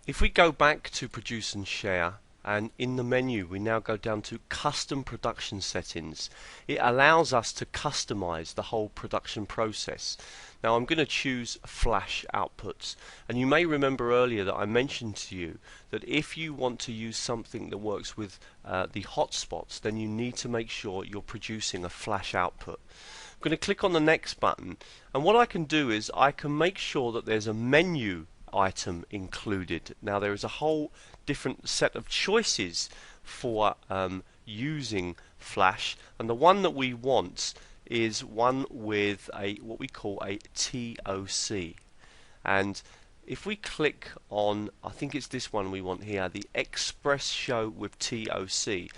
If we go back to produce and share, and in the menu we now go down to custom production settings, it allows us to customize the whole production process. Now I'm going to choose flash outputs, and you may remember earlier that I mentioned to you that if you want to use something that works with the hotspots, then you need to make sure you're producing a flash output. I'm going to click on the next button, and what I can do is I can make sure that there's a menu item included. Now there is a whole different set of choices for using flash, and the one that we want is one with a what we call a TOC. And if we click on, I think it's this one we want here, the Express Show with TOC,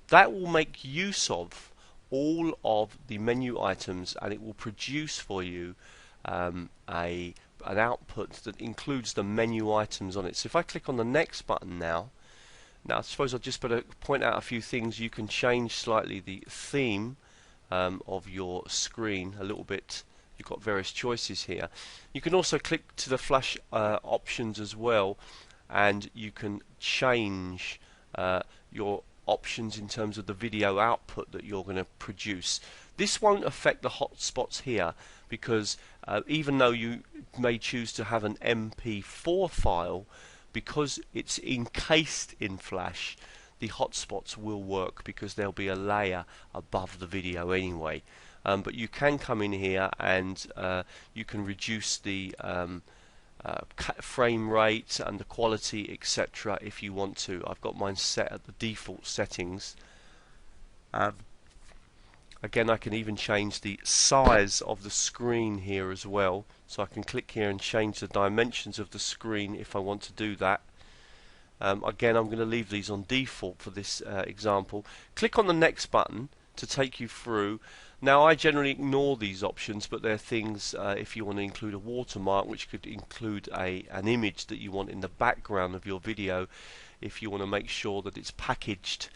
that will make use of all of the menu items, and it will produce for you an output that includes the menu items on it. So if I click on the next button now, I suppose I'll just better point out a few things. You can change slightly the theme of your screen a little bit. You've got various choices here. You can also click to the flash options as well, and you can change your options in terms of the video output that you're going to produce. This won't affect the hotspots here, because even though you may choose to have an MP4 file, because it's encased in flash, the hotspots will work because there'll be a layer above the video anyway. But you can come in here and you can reduce the frame rate and the quality, etc. if you want to. I've got mine set at the default settings. Again, I can even change the size of the screen here as well, so I can click here and change the dimensions of the screen if I want to do that. Again, I'm going to leave these on default for this example. Click on the next button to take you through. Now I generally ignore these options, but they're things if you want to include a watermark, which could include an image that you want in the background of your video, if you want to make sure that it's packaged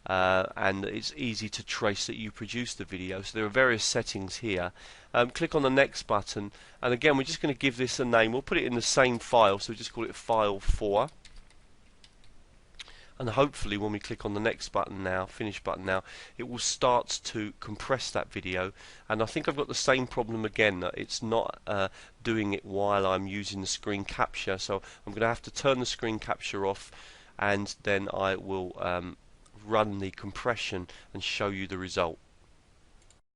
and it's easy to trace that you produced the video. So there are various settings here. Click on the next button, and again we're just going to give this a name. We'll put it in the same file, so we just call it file 4. And hopefully when we click on the next button now, finish button now, it will start to compress that video. And I think I've got the same problem again, that it's not doing it while I'm using the screen capture, so I'm going to have to turn the screen capture off, and then I will run the compression and show you the result.